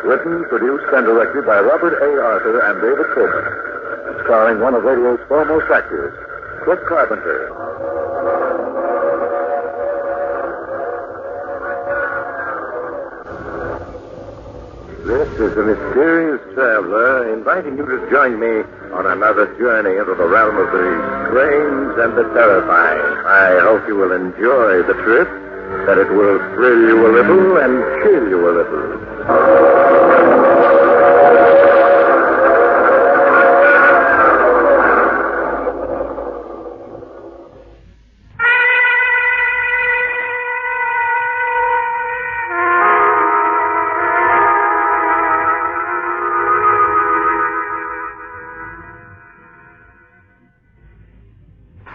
Written, produced, and directed by Robert A. Arthur and David Kogan. Starring one of radio's foremost actors, Cliff Carpenter. This is the Mysterious Traveler, inviting you to join me on another journey into the realm of the strange and the terrifying. I hope you will enjoy the trip, that it will thrill you a little and chill you a little.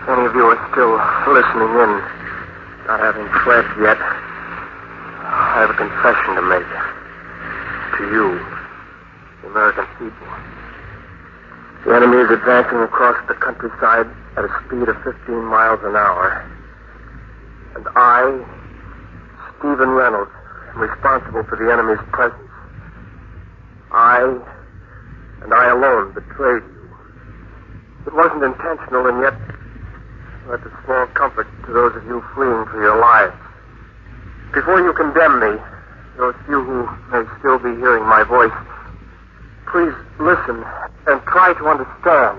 Any of you are still listening in, not having fled yet, I have a confession to make. To you, the American people. The enemy is advancing across the countryside at a speed of 15 miles an hour. And I, Stephen Reynolds, am responsible for the enemy's presence. I, and I alone, betrayed you. It wasn't intentional, and yet that's a small comfort to those of you fleeing for your lives. Before you condemn me, those few who may still be hearing my voice, please listen and try to understand.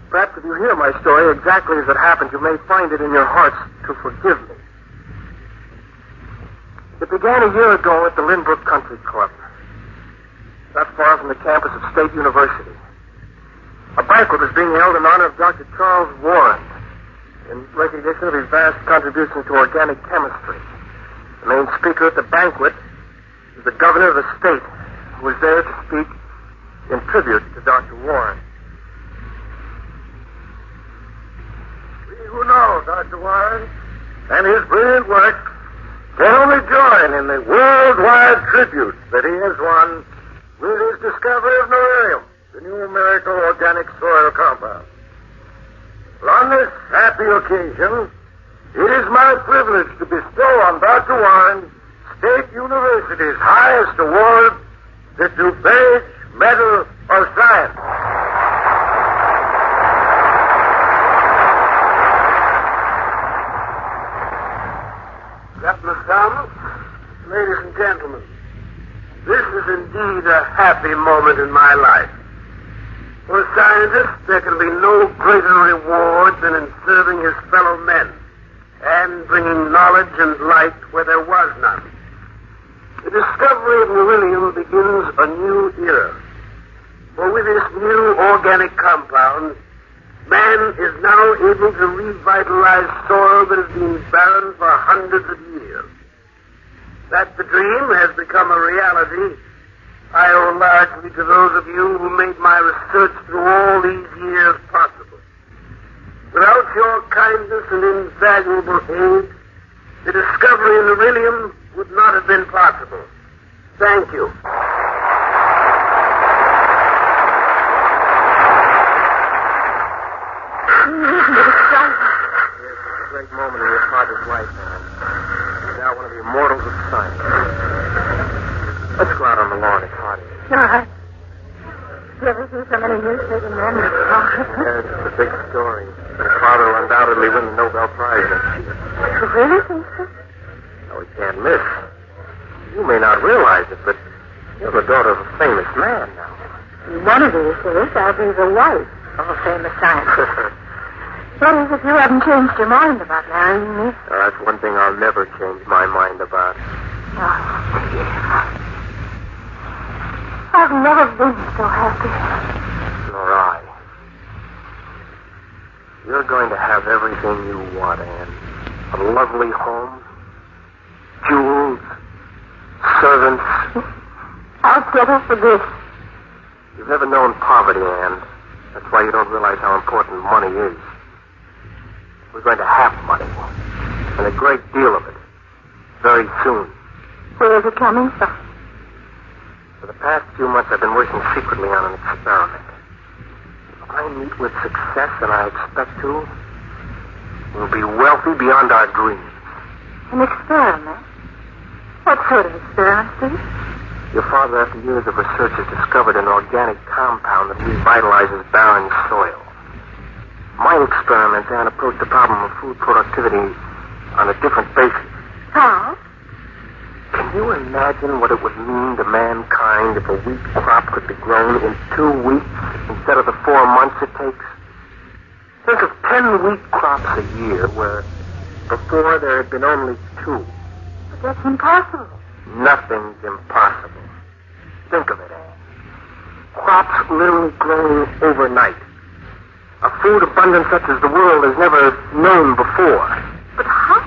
Perhaps if you hear my story exactly as it happened, you may find it in your hearts to forgive me. It began a year ago at the Lynbrook Country Club, not far from the campus of State University. A banquet was being held in honor of Dr. Charles Warren in recognition of his vast contributions to organic chemistry. The main speaker at the banquet was the governor of the state, who was there to speak in tribute to Dr. Warren. We who know Dr. Warren and his brilliant work can only join in the worldwide tribute that he has won with his discovery of Norarium, the new miracle organic soil compound. On this happy occasion, it is my privilege to bestow on Dr. Warren State University's highest award, the DuPage Medal of Science. Captain Thomas, ladies and gentlemen, this is indeed a happy moment in my life. For a scientist, there can be no greater reward than in serving his fellow men and bringing knowledge and light where there was none. The discovery of beryllium begins a new era. For with this new organic compound, man is now able to revitalize soil that has been barren for hundreds of years. That the dream has become a reality, I owe largely to those of you who made my research through all these years possible. Without your kindness and invaluable aid, the discovery of beryllium would not have been possible. Thank you. This is a great moment in your father's life, man. He's now one of the immortals of science. Let's go out on the lawn. It's hot. All right. You ever see so many newspaper men with cars? Yes, it's a big story. Your father will undoubtedly win the Nobel Prize next year. You really think so? No, we can't miss. You may not realize it, but you're the daughter of a famous man now. One of these days, I'll be the wife of a famous scientist. What is it you haven't changed your mind about marrying me? Well, that's one thing I'll never change my mind about. Oh, dear. I've never been so happy. Nor I. You're going to have everything you want, Anne. A lovely home, jewels, servants. I'll settle for this. You've never known poverty, Anne. That's why you don't realize how important money is. We're going to have money, and a great deal of it, very soon. Where is it coming from? For the past few months, I've been working secretly on an experiment. If I meet with success, and I expect to, we'll be wealthy beyond our dreams. An experiment? What sort of experiment, Steve? Your father, after years of research, has discovered an organic compound that revitalizes barren soil. My experiments, Anne, approach the problem of food productivity on a different basis. How? Can you imagine what it would mean to mankind if a wheat crop could be grown in 2 weeks instead of the 4 months it takes? Think of 10 wheat crops a year where before there had been only 2. But that's impossible. Nothing's impossible. Think of it, Anne. Crops literally growing overnight. A food abundance such as the world has never known before. But how?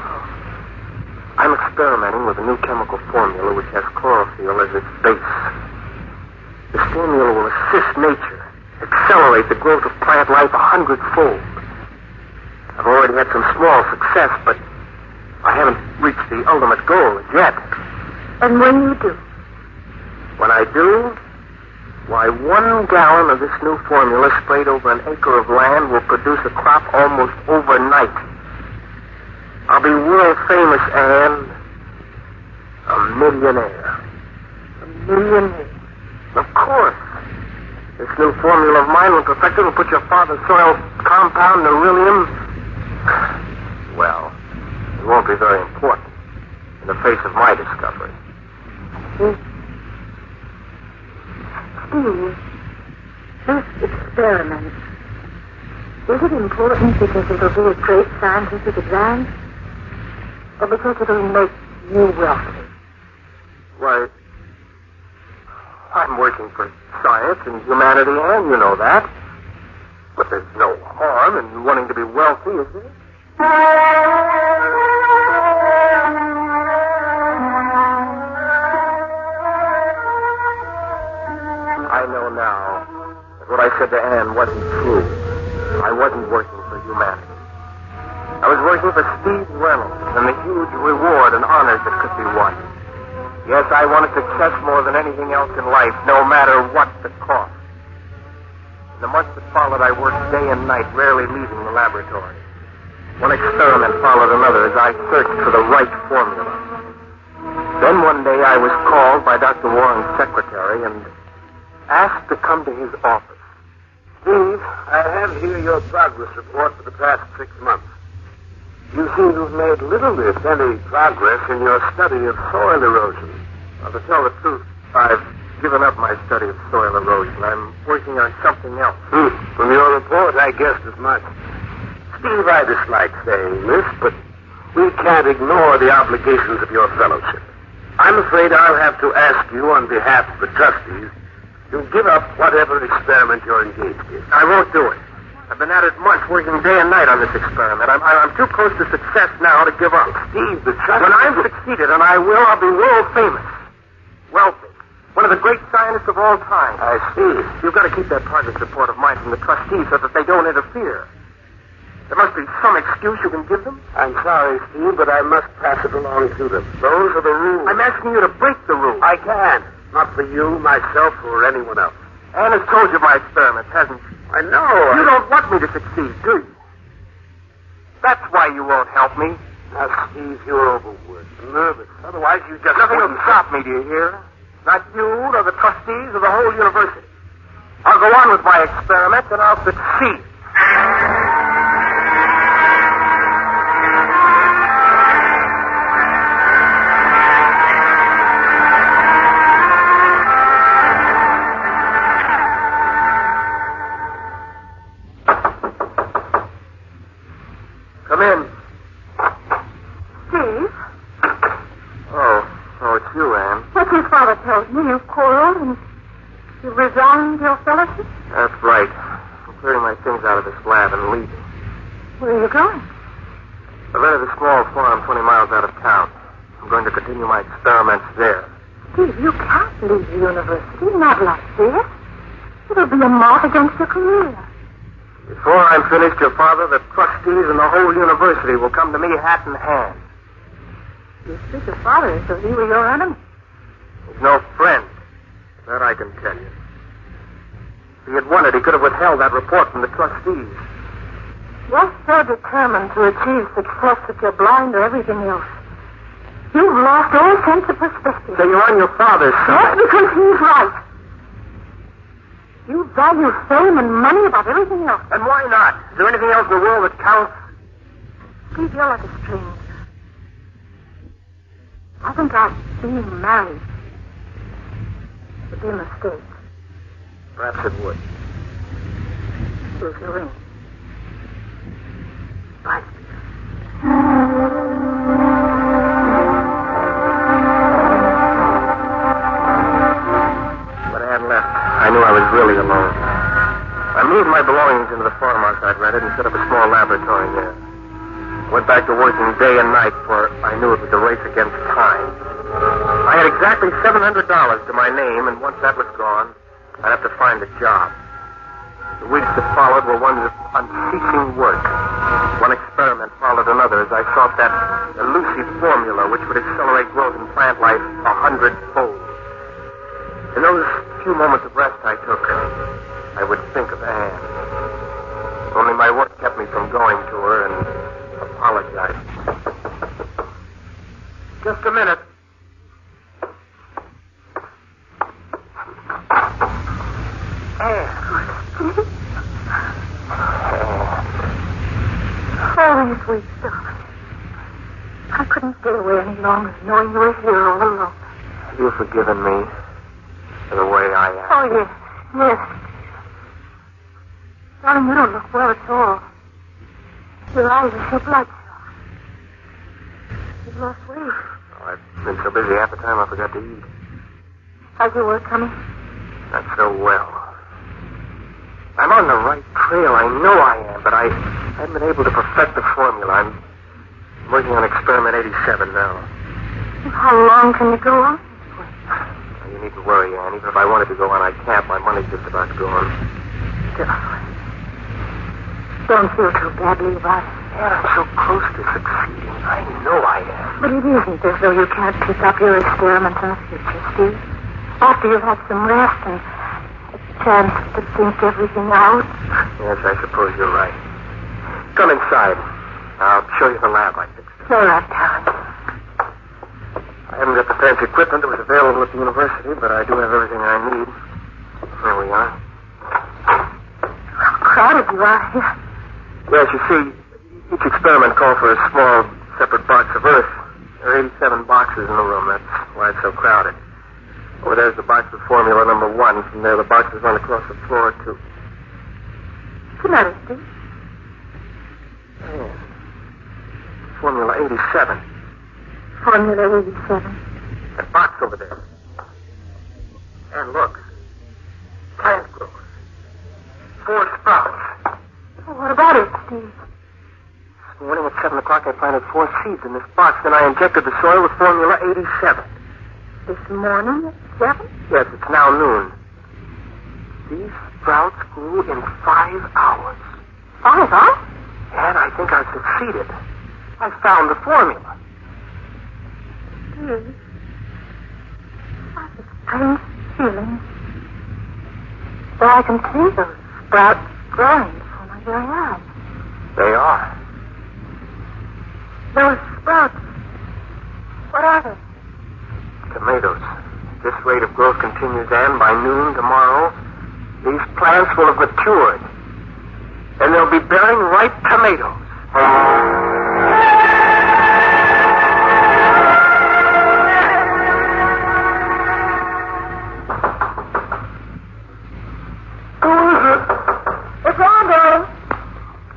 I'm experimenting with a new chemical formula which has chlorophyll as its base. This formula will assist nature, accelerate the growth of plant life 100-fold. I've already had some small success, but I haven't reached the ultimate goal yet. And when you do? When I do, why, 1 gallon of this new formula sprayed over an acre of land will produce a crop almost overnight. I'll be world famous, Anne. A millionaire. A millionaire? Of course. This new formula of mine, when perfected, will put your father's soil compound, beryllium, well, it won't be very important in the face of my discovery. Steve, this experiment, is it important because it'll be a great scientific advance? Or because it'll make you wealthy? Why, I'm working for science and humanity, and you know that. But there's no harm in wanting to be wealthy, is there? I know now that what I said to Anne wasn't true. I wasn't working for humanity. I was working for Steve Reynolds and the huge reward and honors that could be won. Yes, I wanted success more than anything else in life, no matter what the cost. In the months that followed, I worked day and night, rarely leaving the laboratory. One experiment followed another as I searched for the right formula. Then one day I was called by Dr. Warren's secretary and asked to come to his office. Steve, I have here your progress report for the past 6 months. You seem to have made little, if any, progress in your study of soil erosion. Well, to tell the truth, I've given up my study of soil erosion. I'm working on something else. From your report, I guessed as much. Steve, I dislike saying this, but we can't ignore the obligations of your fellowship. I'm afraid I'll have to ask you on behalf of the trustees to give up whatever experiment you're engaged in. I won't do it. I've been at it months, working day and night on this experiment. I'm too close to success now to give up. Steve, the trustees... When I'm succeeded, and I will, I'll be world famous. Wealthy. One of the great scientists of all time. I see. You've got to keep that progress report of mine from the trustees so that they don't interfere. There must be some excuse you can give them. I'm sorry, Steve, but I must pass it along to them. Those are the rules. I'm asking you to break the rules. I can. Not for you, myself, or anyone else. Anne has told you my experiments, hasn't she? I know. You don't want me to succeed, do you? That's why you won't help me. Now, Steve, you're overworked, nervous. Otherwise, you just... Nothing will stop me, do you hear? Not you, nor the trustees, or the whole university. I'll go on with my experiments, and I'll succeed. Come in. Steve? Oh, it's you, Anne. What your father told me, you've quarreled and you resigned your fellowship? That's right. I'm clearing my things out of this lab and leaving. Where are you going? I've rented a small farm 20 miles out of town. I'm going to continue my experiments there. Steve, you can't leave the university, not like this. It'll be a mark against your career. Before I'm finished, your father, the trustees, and the whole university will come to me hat in hand. You speak your father as though he were your enemy. He's no friend. That I can tell you. If he had wanted, he could have withheld that report from the trustees. You're so determined to achieve success that you're blind to everything else. You've lost all sense of perspective. So you're on your father's side. That's because he's right. You value fame and money above everything else. And why not? Is there anything else in the world that counts? Steve, you're like a stranger. I think our being married would be a mistake. Perhaps it would. Here's your ring. Bye. When I had left, I knew I was really alone. I moved my belongings into the farmhouse I'd rented and set up a small laboratory there. Went back to working day and night, for I knew it was a race against time. I had exactly $700 to my name, and once that was gone, I'd have to find a job. The weeks that followed were ones of unceasing work. One experiment followed another as I sought that elusive formula which would accelerate growth in plant life 100-fold. In those few moments of rest I took, I would think of Anne. Only my work kept me from going to her and apologize. Just a minute. Oh, you sweet darling. I couldn't stay away any longer knowing you were here all alone. Have you forgiven me for the way I am? Oh, yes. Yes. Darling, you don't look well at all. Your eyes are so bloodshot. You've lost weight. Oh, I've been so busy half the time I forgot to eat. How's your work coming? Not so well. I'm on the right trail, I know I am, but I haven't been able to perfect the formula. I'm working on experiment 87 now. How long can you go on? You needn't worry, Anne. Even if I wanted to go on, I can't. My money's just about gone. Don't feel too badly about it. Anne, I'm so close to succeeding. I know I am. But it isn't as though you can't pick up your experiments in the future, Steve. After you've had some rest and a chance to think everything out. Yes, I suppose you're right. Come inside. I'll show you the lab I fixed. All right, darling. I haven't got the fancy equipment that was available at the university, but I do have everything I need. Here we are. How crowded you are here. Yes, you see, each experiment called for a small, separate box of Earth. There are 87 boxes in the room. That's why it's so crowded. Over there's the box with formula number 1. From there, the boxes run across the floor, too. Good night, Steve. Yeah. Formula 87. Formula 87. That box over there. And look. Plant growth. 4 sprouts. Well, what about it, Steve? This morning at 7 o'clock, I planted 4 seeds in this box. Then I injected the soil with formula 87. This morning at 7? Yes, it's now noon. These sprouts grew in 5 hours. 5 hours? And I think I've succeeded. I found the formula. Steve, I have a strange feeling. But I can see those sprouts growing before my very eyes. They are. Those sprouts, what are they? Tomatoes. This rate of growth continues, and by noon tomorrow, these plants will have matured. And they'll be bearing ripe tomatoes. Who is it? It's on, darling.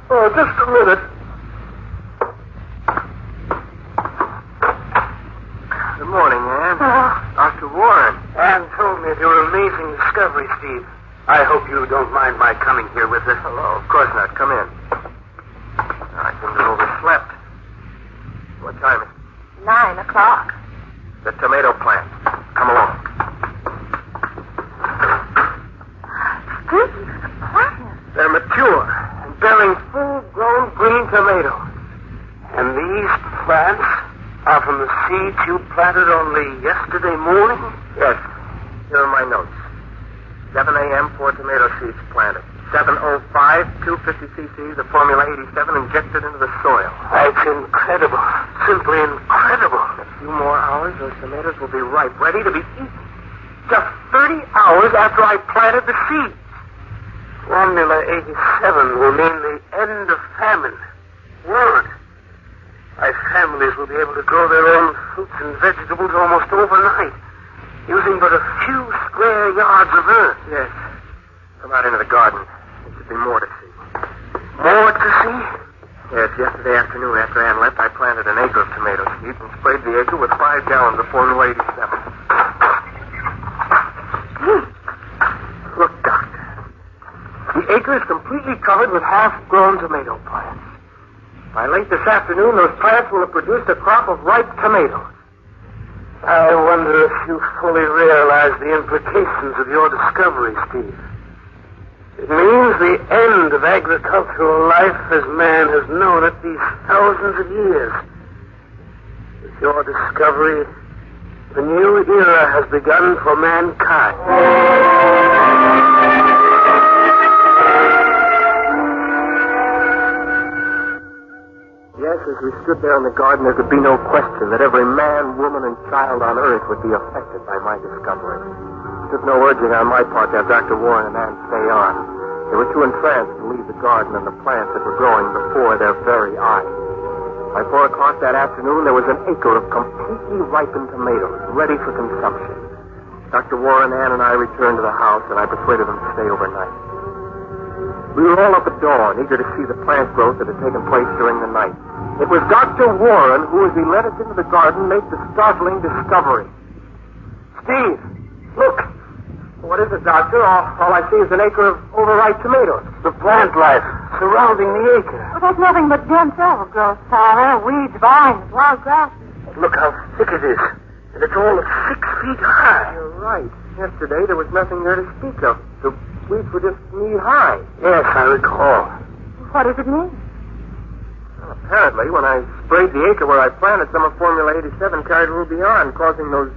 Oh, just a minute. Good morning, Anne. Dr. Warren. Anne told me of your amazing discovery, Steve. I hope you don't mind my coming here with us. Hello, of course not. Come in. I seem to have overslept. What time is it? 9 o'clock. The tomato plant. Come along. Steve, the plants. They're mature and bearing full-grown green tomatoes. And these plants are from the seeds you planted only yesterday morning? Yes. Here are my notes. 7 a.m., 4 tomato seeds planted. 7:05, 250 cc, the formula 87 injected into the soil. That's incredible. Simply incredible. few more hours, those tomatoes will be ripe, ready to be eaten. Just 30 hours after I planted the seeds. Formula 87 will mean the end of famine. Word. My families will be able to grow their own fruits and vegetables almost overnight, using but a few square yards of earth. Yes. Come out into the garden. There should be more to see. More to see? Yes, yesterday afternoon after Ann left, I planted an acre of tomato seeds and sprayed the acre with 5 gallons of Formula 87. Look, Doctor. The acre is completely covered with half-grown tomato plants. By late this afternoon, those plants will have produced a crop of ripe tomatoes. I wonder if you fully realize the implications of your discovery, Steve. It means the end of agricultural life as man has known it these thousands of years. With your discovery, a new era has begun for mankind. Yes, as we stood there in the garden, there could be no question that every man, woman, and child on Earth would be affected by my discovery. It took no urging on my part to have Dr. Warren and Ann stay on. They were too entranced to leave the garden and the plants that were growing before their very eyes. By 4 o'clock that afternoon, there was an acre of completely ripened tomatoes ready for consumption. Dr. Warren, Ann, and I returned to the house, and I persuaded them to stay overnight. We were all up at dawn, eager to see the plant growth that had taken place during the night. It was Dr. Warren who, as he led us into the garden, made the startling discovery. Steve, look. What is it, Doctor? All I see is an acre of overripe tomatoes. The plant life surrounding the acre. Well, there's nothing but dense overgrowth, Father. Weeds, vines, wild grasses. Look how thick it is. And it's all of 6 feet high. You're right. Yesterday, there was nothing there to speak of. The weeds were just knee-high. Yes, I recall. What does it mean? Well, apparently, when I sprayed the acre where I planted, some of Formula 87 carried a little beyond, causing those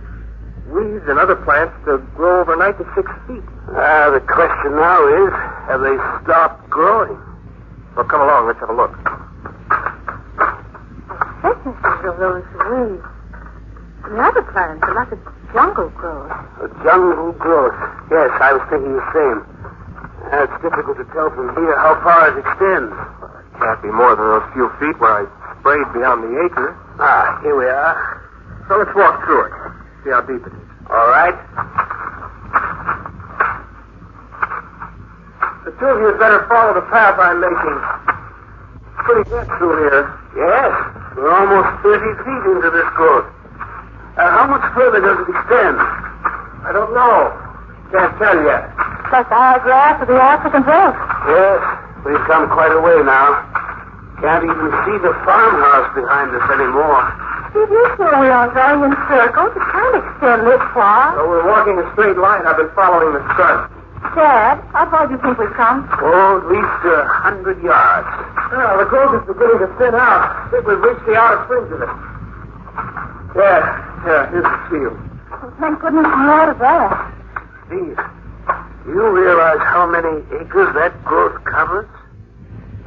weeds and other plants to grow overnight to 6 feet. The question now is, have they stopped growing? Well, come along. Let's have a look. The thicknesses of those weeds. The other plants are like a jungle growth. A jungle growth. Yes, I was thinking the same. It's difficult to tell from here how far it extends. Well, it can't be more than those few feet where I sprayed beyond the acre. Here we are. So let's walk through it. See how deep it is. All right. The two of you had better follow the path I'm making. It's pretty wet through here. Yes. We're almost 30 feet into this growth. How much further does it extend? I don't know. Can't tell yet. Like the high grass of the African hills. Yes. We've come quite a way now. Can't even see the farmhouse behind us anymore. Steve, you sure we aren't going in circles? It can't extend this far. So we're walking a straight line. I've been following the sun. Dad, how far do you think we've come? Oh, at least 100 yards. Well, the growth is beginning to thin out. I think we've reached the outer fringe of it. Yeah, here's the field. Oh, thank goodness we're out of that. Steve, do you realize how many acres that growth covers?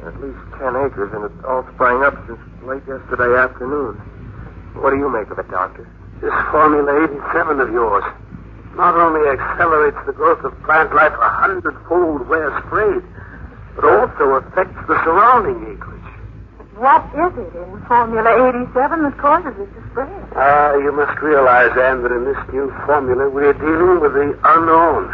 At least 10 acres, and it all sprang up since late yesterday afternoon. What do you make of it, Doctor? This Formula 87 of yours not only accelerates the growth of plant life 100-fold where sprayed, but also affects the surrounding acreage. What is it in Formula 87 that causes it to spread? You must realize, Anne, that in this new formula we're dealing with the unknown.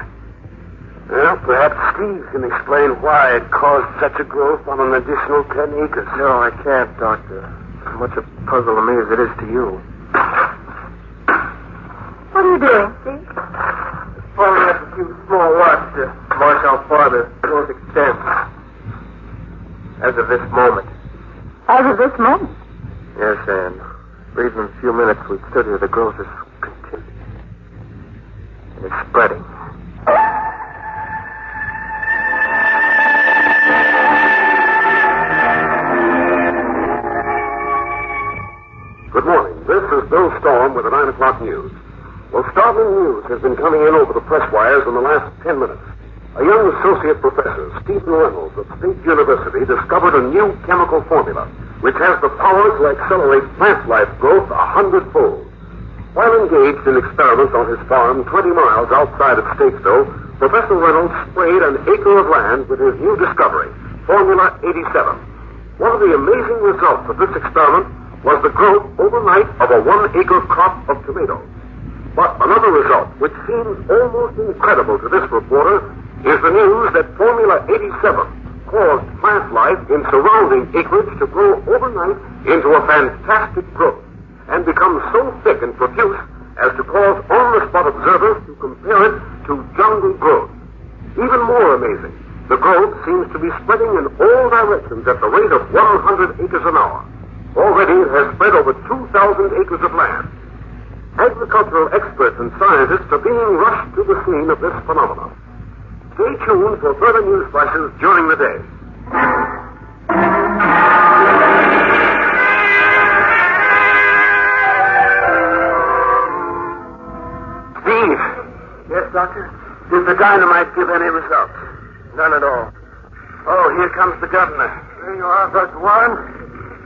Well, perhaps Steve can explain why it caused such a growth on an additional 10 acres. No, I can't, Doctor. As much a puzzle to me as it is to you. What are you doing, Steve? Following up a few small lots to mark how far the growth extends. As of this moment. As of this moment? Yes, Anne. For even a few minutes we've stood here, the growth is continuing. And it's spreading. Good morning. This is Bill Storm with the 9 o'clock news. Well, startling news has been coming in over the press wires in the last 10 minutes. A young associate professor, Stephen Reynolds of State University, discovered a new chemical formula which has the power to accelerate plant life growth 100-fold. While engaged in experiments on his farm 20 miles outside of Statesville, Professor Reynolds sprayed an acre of land with his new discovery, Formula 87. One of the amazing results of this experiment was the growth overnight of a 1-acre crop of tomatoes. But another result, which seems almost incredible to this reporter, is the news that Formula 87 caused plant life in surrounding acreage to grow overnight into a fantastic growth and become so thick and profuse as to cause on-the-spot observers to compare it to jungle growth. Even more amazing, the growth seems to be spreading in all directions at the rate of 100 acres an hour. Already it has spread over 2,000 acres of land. Agricultural experts and scientists are being rushed to the scene of this phenomenon. Stay tuned for further news flashes during the day. Steve. Yes, Doctor? Did the dynamite give any results? None at all. Oh, here comes the governor. There you are, Dr. Warren.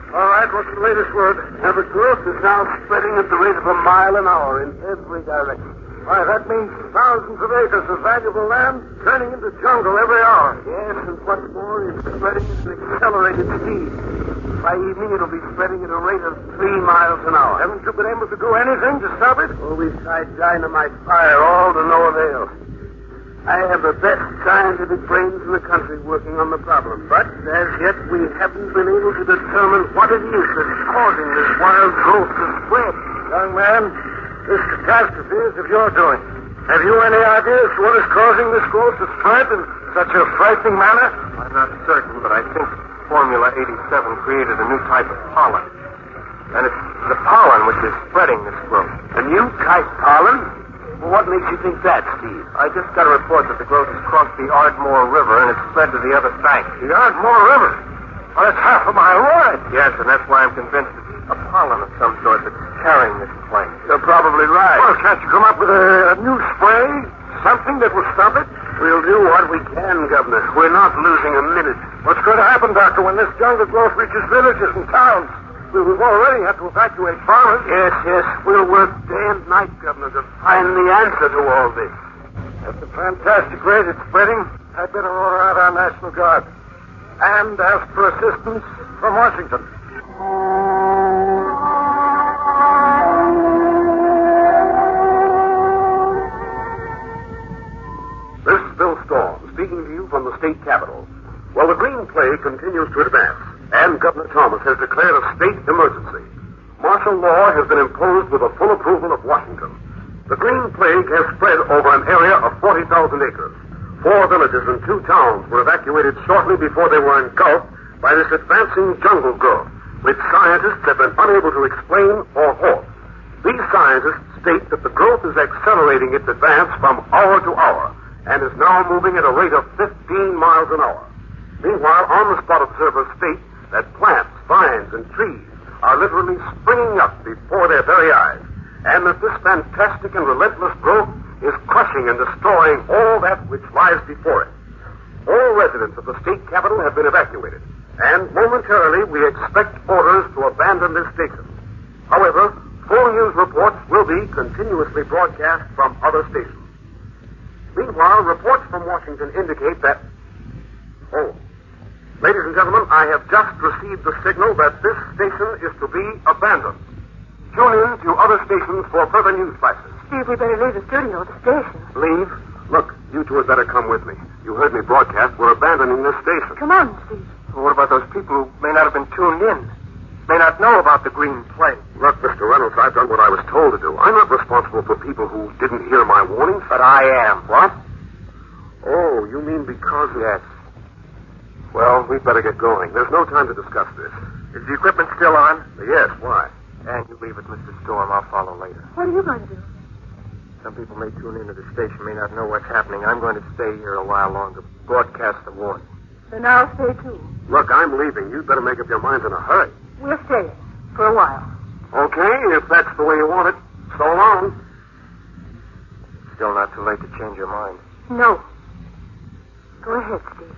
All right, what's the latest word? The growth is now spreading at the rate of 1 mile an hour in every direction. Why, that means thousands of acres of valuable land turning into jungle every hour. Yes, and what's more, it's spreading at an accelerated speed. By evening, it'll be spreading at a rate of 3 miles an hour. Haven't you been able to do anything to stop it? Oh, we've tried dynamite fire, all to no avail. I have the best scientific brains in the country working on the problem, but as yet we haven't been able to determine what it is that's causing this wild growth to spread. Young man, this catastrophe is of your doing. Have you any idea as to what is causing this growth to spread in such a frightening manner? I'm not certain, but I think Formula 87 created a new type of pollen. And it's the pollen which is spreading this growth. A new type pollen? Well, what makes you think that, Steve? I just got a report that the growth has crossed the Ardmore River and it's spread to the other bank. The Ardmore River? Well, that's half a mile wide. Yes, and that's why I'm convinced it's a pollen of some sort that's carrying this plane. You're probably right. Well, can't you come up with a new spray? Something that will stop it? We'll do what we can, Governor. We're not losing a minute. What's going to happen, Doctor, when this jungle growth reaches villages and towns? We've already had to evacuate farmers. Yes. We'll work day and night, Governor, to find the answer to all this. At the fantastic rate it's spreading, I'd better order out our National Guard and ask for assistance from Washington. This is Bill Storm, speaking to you from the state capitol. Well, the green plague continues to advance, and Governor Thomas has declared a state emergency. Martial law has been imposed with the full approval of Washington. The green plague has spread over an area of 40,000 acres. 4 villages and 2 towns were evacuated shortly before they were engulfed by this advancing jungle growth, which scientists have been unable to explain or halt. These scientists state that the growth is accelerating its advance from hour to hour and is now moving at a rate of 15 miles an hour. Meanwhile, on-the-spot observers state that plants, vines, and trees are literally springing up before their very eyes, and that this fantastic and relentless growth is crushing and destroying all that which lies before it. All residents of the state capital have been evacuated, and momentarily we expect orders to abandon this station. However, full news reports will be continuously broadcast from other stations. Meanwhile, reports from Washington indicate that... Ladies and gentlemen, I have just received the signal that this station is to be abandoned. Tune in to other stations for further news flashes. Steve, we better leave the studio, the station. Leave? Look, you two had better come with me. You heard me broadcast. We're abandoning this station. Come on, Steve. Well, what about those people who may not have been tuned in? May not know about the green plague? Look, Mr. Reynolds, I've done what I was told to do. I'm not responsible for people who didn't hear my warnings. But I am. What? Oh, you mean because... Yes. Well, we'd better get going. There's no time to discuss this. Is the equipment still on? Yes, why? And you leave it, Mr. Storm. I'll follow later. What are you going to do? Some people may tune into the station, may not know what's happening. I'm going to stay here a while longer, broadcast the warning. Then I'll stay, too. Look, I'm leaving. You'd better make up your minds in a hurry. We'll stay for a while. Okay, if that's the way you want it. So long. Still not too late to change your mind. No. Go ahead, Steve.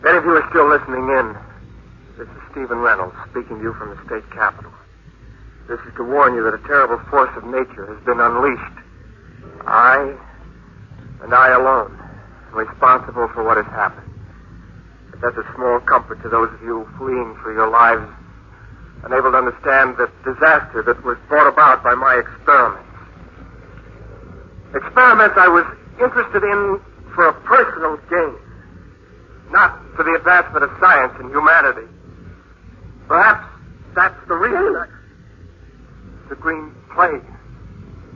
If any of you are still listening in, this is Stephen Reynolds speaking to you from the state capitol. This is to warn you that a terrible force of nature has been unleashed. I, and I alone, am responsible for what has happened. But that's a small comfort to those of you fleeing for your lives, unable to understand the disaster that was brought about by my experiments. Experiments I was interested in for a personal gain, not for the advancement of science and humanity. Perhaps that's the reason. The green plague.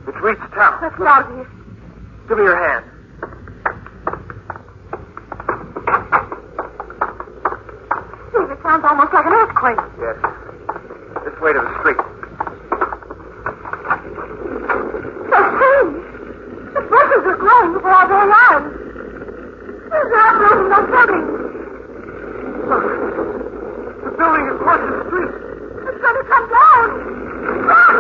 It's reached town. Let's get out of here. Give me your hand. Steve, it sounds almost like an earthquake. Yes. This way to the street. So strange. The bushes are growing before our very eyes. They're uprooting those buildings. Look. The building across the street. It's going to come down. Run!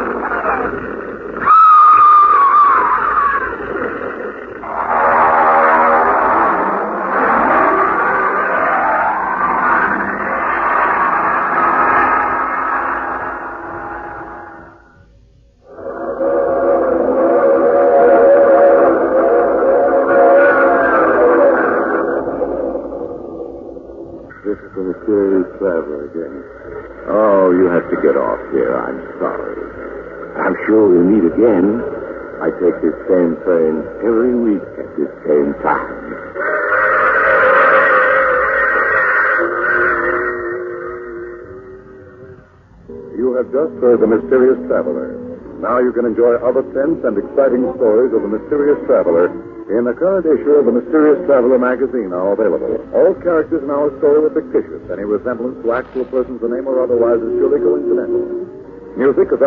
This is the mysterious traveler again. Oh, you have to get off here. I'm sorry. I'm sure we'll meet again. I take this same train every week at this same time. You have just heard The Mysterious Traveler. Now you can enjoy other tense and exciting stories of The Mysterious Traveler in the current issue of The Mysterious Traveler magazine, now available. All characters in our story were fictitious. Any resemblance to actual persons, the name or otherwise, is purely coincidental. Music is